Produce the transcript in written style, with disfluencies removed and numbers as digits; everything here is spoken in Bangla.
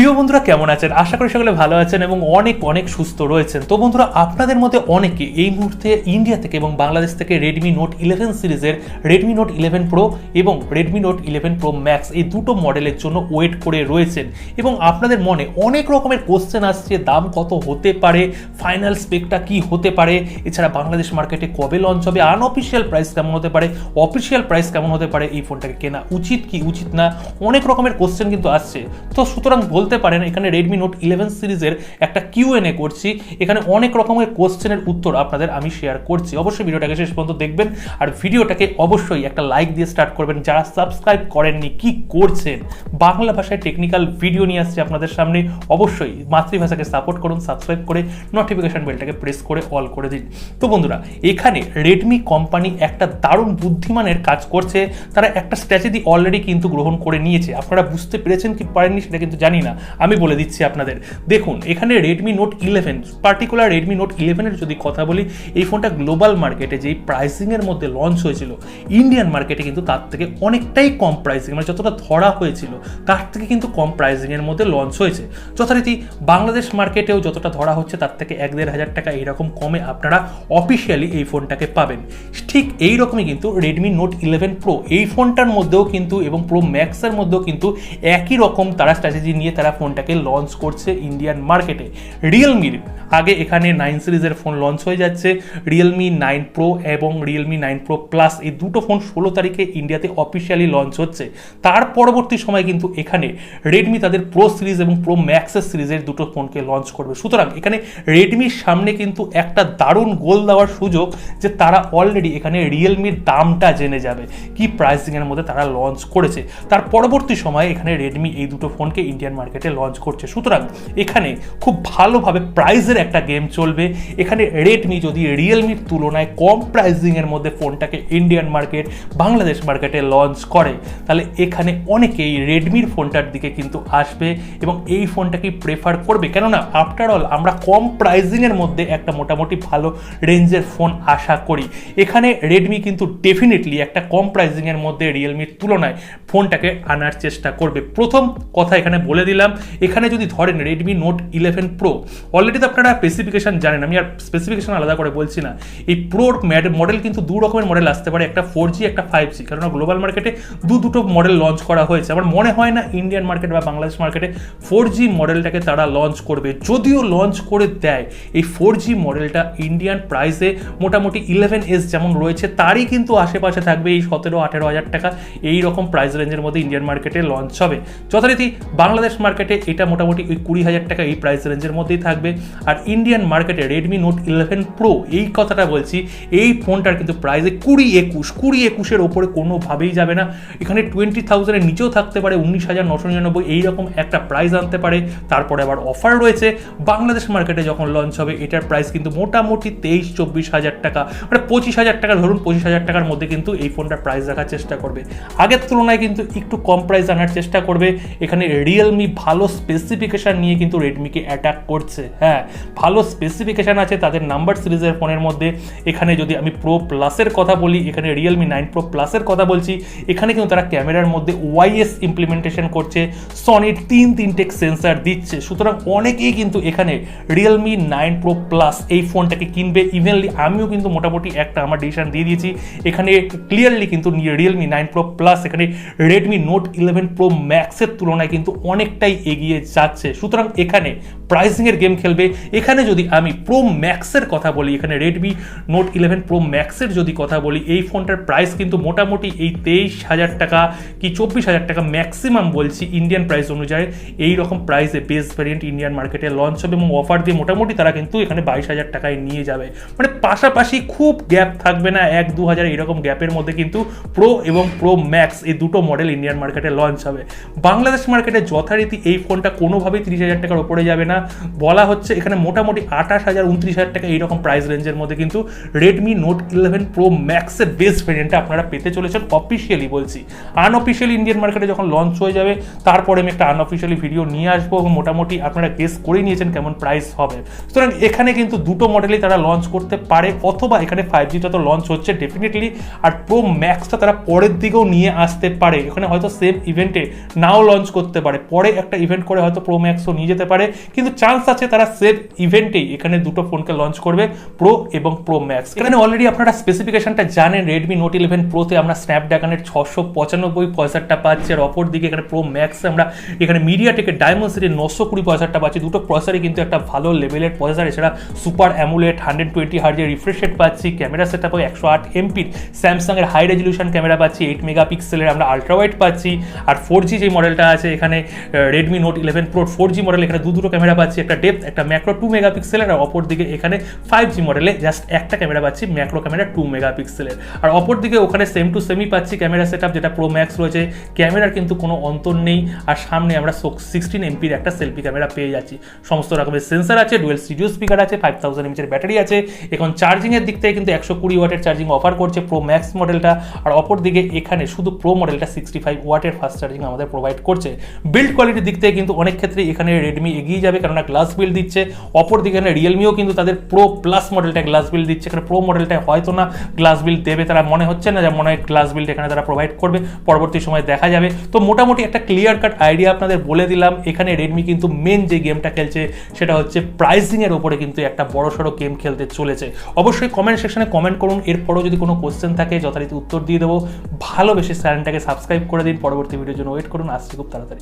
প্রিয় বন্ধুরা কেমন আছেন? আশা করি সকলে ভালো আছেন এবং অনেক অনেক সুস্থ রয়েছেন। তো বন্ধুরা, আপনাদের মধ্যে অনেকে এই মুহূর্তে ইন্ডিয়া থেকে এবং বাংলাদেশ থেকে রেডমি নোট 11 সিরিজের রেডমি নোট 11 প্রো এবং রেডমি নোট 11 প্রো ম্যাক্স এই দুটো মডেলের জন্য ওয়েট করে রয়েছেন এবং আপনাদের মনে অনেক রকমের কোশ্চেন আসছে, দাম কত হতে পারে, ফাইনাল স্পেকটা কি হতে পারে, এছাড়া বাংলাদেশ মার্কেটে কবে লঞ্চ হবে, আনঅফিসিয়াল প্রাইস কেমন হতে পারে, অফিসিয়াল প্রাইস কেমন হতে পারে, এই ফোনটাকে কেনা উচিত কি উচিত না, অনেক রকমের কোশ্চেন কিন্তু আসছে। তো সুতরাং বলতে পারেন এখানে রেডমি নোট 11 সিরিজের একটা কিউএনএ করছি, এখানে অনেক রকমের কোশ্চেনের উত্তর আপনাদের আমি শেয়ার করছি। অবশ্যই ভিডিওটাকে শেষ পর্যন্ত দেখবেন আর ভিডিওটাকে অবশ্যই একটা লাইক দিয়ে স্টার্ট করবেন। যারা সাবস্ক্রাইব করেননি কি করছেন, বাংলা ভাষায় টেকনিক্যাল ভিডিও নিয়ে আসছে আপনাদের সামনে, অবশ্যই মাতৃভাষাকে সাপোর্ট করুন, সাবস্ক্রাইব করে নোটিফিকেশন বেলটাকে প্রেস করে অল করে দিন। তো বন্ধুরা, এখানে রেডমি কোম্পানি একটা দারুণ বুদ্ধিমানের কাজ করছে, তারা একটা স্ট্র্যাটেজি অলরেডি কিন্তু গ্রহণ করে নিয়েছে। আপনারা বুঝতে পেরেছেন কি পারেননি সেটা কিন্তু জানি না, আমি বলে দিচ্ছি আপনাদের। দেখুন, এখানে Redmi note 11 particular Redmi note 11 এর যদি কথা বলি, এই ফোনটা গ্লোবাল মার্কেটে যেই প্রাইসিংয়ের মধ্যে লঞ্চ হয়েছিল, ইন্ডিয়ান মার্কেটে কিন্তু তার থেকে অনেকটাই কম প্রাইসিং, মানে যতটা ধরা হয়েছিল তার থেকে কিন্তু কম প্রাইসিংয়ের মধ্যে লঞ্চ হয়েছে। যথারীতি বাংলাদেশ মার্কেটেও যতটা ধরা হচ্ছে তার থেকে 1-1.5 হাজার টাকা এইরকম কমে আপনারা অফিসিয়ালি এই ফোনটাকে পাবেন। ঠিক এইরকমই কিন্তু রেডমি নোট 11 প্রো এই ফোনটার মধ্যেও কিন্তু এবং প্রো ম্যাক্সের মধ্যেও কিন্তু একই রকম তারা স্ট্র্যাটেজি নিয়ে তারা ফোনটাকে লঞ্চ করছে ইন্ডিয়ান মার্কেটে। রিয়েলমির আগে এখানে 9 সিরিজের ফোন লঞ্চ হয়ে যাচ্ছে, রিয়েলমি 9 প্রো এবং রিয়েলমি 9 প্রো প্লাস এই দুটো ফোন 16 তারিখে ইন্ডিয়াতে অফিসিয়ালি লঞ্চ হচ্ছে। তার পরবর্তী সময় কিন্তু এখানে রেডমি তাদের প্রো সিরিজ এবং প্রো ম্যাক্সের সিরিজের দুটো ফোনকে লঞ্চ করবে। সুতরাং এখানে রেডমির সামনে কিন্তু একটা দারুণ গোল দেওয়ার সুযোগ যে তারা অলরেডি এখানে রিয়েলমির দামটা জেনে যাবে, কি প্রাইসিংয়ের মধ্যে তারা লঞ্চ করেছে। তার পরবর্তী সময়ে এখানে রেডমি এই দুটো ফোনকে ইন্ডিয়ান মার্কেটে লঞ্চ করছে। সুতরাং এখানে খুব ভালোভাবে প্রাইসের একটা গেম চলবে। এখানে রেডমি যদি রিয়েলমির তুলনায় কম প্রাইসিংয়ের মধ্যে ফোনটাকে ইন্ডিয়ান মার্কেট বাংলাদেশ মার্কেটে লঞ্চ করে, তাহলে এখানে অনেকেই রেডমির ফোনটার দিকে কিন্তু আসবে এবং এই ফোনটাকেই প্রেফার করবে। কেননা আফটার অল আমরা কম প্রাইসিংয়ের মধ্যে একটা মোটামুটি ভালো রেঞ্জের ফোন আশা করি। এখানে রেডমি কিন্তু ডেফিনেটলি একটা কম প্রাইসিংয়ের মধ্যে রিয়েলমির তুলনায় ফোনটাকে আনার চেষ্টা করবে। প্রথম কথা এখানে বলে দিলাম, এখানে যদি ধরেন রেডমি নোট 11 প্রো অলরেডি তো আপনারা স্পেসিফিকেশন জানেন, আমি আর স্পেসিফিকেশন আলাদা করে বলছি না। এই প্রোর মডেল কিন্তু দু রকমের মডেল আসতে পারে, একটা 4G একটা 5G, কারণ গ্লোবাল মার্কেটে দুটো মডেল লঞ্চ করা হয়েছে। আমার মনে হয় না ইন্ডিয়ান মার্কেট বা বাংলাদেশ মার্কেটে 4G মডেলটাকে তারা লঞ্চ করবে। যদিও লঞ্চ করে দেয়, এই 4G মডেলটা ইন্ডিয়ান প্রাইসে মোটামুটি 11S যেমন রয়েছে তারই কিন্তু আশেপাশে থাকবে, এই 17-18 হাজার টাকা এই রকম প্রাইস রেঞ্জের মধ্যে ইন্ডিয়ান মার্কেটে লঞ্চ হবে। যথারীতি বাংলাদেশ মার্কেটে এটা মোটামুটি ওই 20 হাজার টাকা এই প্রাইস রেঞ্জের মধ্যেই থাকবে। আর ইন্ডিয়ান মার্কেটে রেডমি নোট 11 প্রো এই কথাটা বলছি, এই ফোনটার কিন্তু প্রাইসে 20-21 ওপরে কোনোভাবেই যাবে না। এখানে 20,000 এর নিচেও থাকতে পারে, 19,999 এইরকম একটা প্রাইস আনতে পারে। তারপরে আবার অফার রয়েছে। বাংলাদেশ মার্কেটে যখন লঞ্চ হবে এটার প্রাইস কিন্তু মোটামুটি 23-24 হাজার টাকা, মানে 25 হাজার টাকা ধরুন, 25 হাজার টাকার মধ্যে কিন্তু এই ফোনটার প্রাইস রাখার চেষ্টা করবে। আগের তুলনায় কিন্তু একটু কম প্রাইস আনার চেষ্টা করবে। এখানে রিয়েলমি ভালো স্পেসিফিকেশান নিয়ে কিন্তু রেডমিকে অ্যাটাক করছে। হ্যাঁ, ভালো স্পেসিফিকেশান আছে তাদের নাম্বার সিরিজের ফোনের মধ্যে। এখানে যদি আমি প্রো প্লাসের কথা বলি, এখানে রিয়েলমি 9 প্রো প্লাসের কথা বলছি, এখানে কিন্তু তারা ক্যামেরার মধ্যে ওয়াইএস ইমপ্লিমেন্টেশন করছে, সনির 3 সেন্সার দিচ্ছে। সুতরাং অনেকেই কিন্তু এখানে রিয়েলমি 9 প্রো প্লাস এই ফোনটাকে কিনবে। ইভেনলি আমিও কিন্তু মোটামুটি একটা আমার ডিসিশন দিয়ে দিয়েছি। এখানে ক্লিয়ারলি কিন্তু রিয়েলমি 9 প্রো প্লাস এখানে রেডমি নোট 11 প্রো ম্যাক্সের তুলনায় কিন্তু অনেকটাই এগিয়ে যাচ্ছে। সুতরাং এখানে প্রাইসিংয়ের গেম খেলবে। এখানে যদি আমি প্রো ম্যাক্সের কথা বলি, এখানে রেডমি নোট 11 প্রো ম্যাক্সের যদি কথা বলি, এই ফোনটার প্রাইস কিন্তু মোটামুটি এই 23 হাজার টাকা কি 24 হাজার টাকা ম্যাক্সিমাম বলছি ইন্ডিয়ান প্রাইস অনুযায়ী। এই রকম প্রাইসে বেস ভ্যারিয়েন্ট ইন্ডিয়ান মার্কেটে লঞ্চ হবে এবং অফার দিয়ে মোটামুটি তারা কিন্তু এখানে 22 হাজার টাকায় নিয়ে যাবে। মানে পাশাপাশি খুব গ্যাপ থাকবে না, 1-2 হাজার এরকম গ্যাপের মধ্যে কিন্তু প্রো এবং প্রো ম্যাক্স এই দুটো মডেল ইন্ডিয়ান মার্কেটে লঞ্চ হবে। বাংলাদেশ মার্কেটে যথারীতি এই ফোনটা কোনোভাবেই 30 হাজার টাকার উপরে যাবে না, বলা হচ্ছে এখানে মোটামুটি 28 হাজার 29 হাজার টাকা এইরকম প্রাইস রেঞ্জের মধ্যে কিন্তু রেডমি নোট 11 প্রো ম্যাক্সের বেস ভ্যারিয়েন্টটা আপনারা পেতে চলেছেন অফিসিয়ালি বলছি। আনঅফিসিয়ালি ইন্ডিয়ান মার্কেটে যখন লঞ্চ হয়ে যাবে তারপরে আমি একটা আনঅফিসিয়ালি ভিডিও নিয়ে আসবো এবং মোটামুটি আপনারা গেস করে নিয়েছেন কেমন প্রাইস হবে। সুতরাং এখানে কিন্তু দুটো মডেলই তারা লঞ্চ করতে পারে, অথবা এখানে 5Gটা তো লঞ্চ হচ্ছে ডেফিনেটলি, আর প্রো ম্যাক্সটা তারা পরের দিকেও নিয়ে আসতে পারে। এখানে হয়তো সেম ইভেন্টে নাও লঞ্চ করতে পারে, পরে একটা ইভেন্ট করে হয়তো প্রো ম্যাক্সও নিয়ে যেতে পারে, কিন্তু চান্স আছে তারা সেম ইভেন্টেই এখানে দুটো ফোনকে লঞ্চ করবে, প্রো এবং প্রো ম্যাক্স। এখানে অলরেডি আপনারা স্পেসিফিকেশনটা জানেন, রেডমি নোট 11 প্রোতে আমরা স্ন্যাপড্রাগনের 695 প্রসেসরটা পাচ্ছি, আর অপর দিকে এখানে প্রো ম্যাক্সে আমরা এখানে মিডিয়াটেকের ডায়মন্ডসিটির 920 প্রসেসরটা পাচ্ছি। দুটো প্রসেসরই কিন্তু একটা ভালো লেভেলের প্রসেসর, এছাড়া সুপার অ্যামুলেট 120 হার্জের রিফ্রেশ রেট পাচ্ছি, ক্যামেরা সেটআপে 108 এমপির স্যামসাংয়ের হাই রেজলিউশন ক্যামেরা পাচ্ছি, 8 মেগাপিক্সেলের আমরা আলট্রা ওয়াইড পাচ্ছি। আর 4G যে মডেলটা আছে এখানে Redmi note 11 pro 4G model, এখানে দুটো ক্যামেরা পাচ্ছি, একটা ডেপথ একটা ম্যাক্রো 2 মেগাপিক্সেলের, আর অপর দিকে এখানে 5G মডেলে জাস্ট একটা ক্যামেরা পাচ্ছি, ম্যাক্রো ক্যামেরা 2 মেগাপিক্সেলের। আর অপর দিকে ওখানে সেম টু সেমই পাচ্ছি ক্যামেরা সেটআপ, যেটা প্রো ম্যাক্স রয়েছে, ক্যামেরার কিন্তু কোনো অন্তর নেই। আর সামনে আমরা 16 এমপির একটা সেলফি ক্যামেরা পেয়ে যাচ্ছি, সমস্ত রকমের সেন্সার আছে, ডুয়েল স্টুডিও স্পিকার আছে, 5000 এমএএইচের ব্যাটারি আছে। এখন চার্জিংয়ের দিক থেকে কিন্তু 120 ওয়াটের চার্জিং অফার করছে প্রো ম্যাক্স মডেলটা, আর অপর দিকে এখানে শুধু প্রো মডেলটা 65 ওয়াটের ফাস্ট চার্জিং আমাদের প্রোভাইড করছে। বিল্ড কোয়ালিটির দিক থেকে কিন্তু অনেক ক্ষেত্রে এখানে রেডমি এগিয়ে যাবে, কেননা গ্লাস বিল্ড দিচ্ছে। অপর দিকে এখানে রিয়েলমিও কিন্তু তাদের প্রো প্লাস মডেলটা গ্লাস বিল্ড দিচ্ছে, এখানে প্রো মডেলটায় হয়তো না গ্লাস বিল্ড দেবে, তারা মনে হচ্ছে না যে মনে হয় গ্লাস বিল্ড এখানে তারা প্রোভাইড করবে, পরবর্তী সময় দেখা যাবে। তো মোটামুটি একটা ক্লিয়ার কাট আইডিয়া আপনাদের বলে দিলাম। এখানে রেডমি কিন্তু মেন যে গেমটা খেলছে সেটা হচ্ছে প্রাইসিংয়ের ওপরে কিন্তু একটা বড়সড় গেম খেলতে চলেছে। অবশ্যই কমেন্ট সেকশনে কমেন্ট করুন, এরপরও যদি কোনো কোশ্চেন থাকে যথারীতি উত্তর দিয়ে দেবো। ভালোবেসে চ্যানেলটাকে সাবস্ক্রাইব করে দিন, পরবর্তী ভিডিওর জন্য ওয়েট করুন, আসছি খুব তাড়াতাড়ি।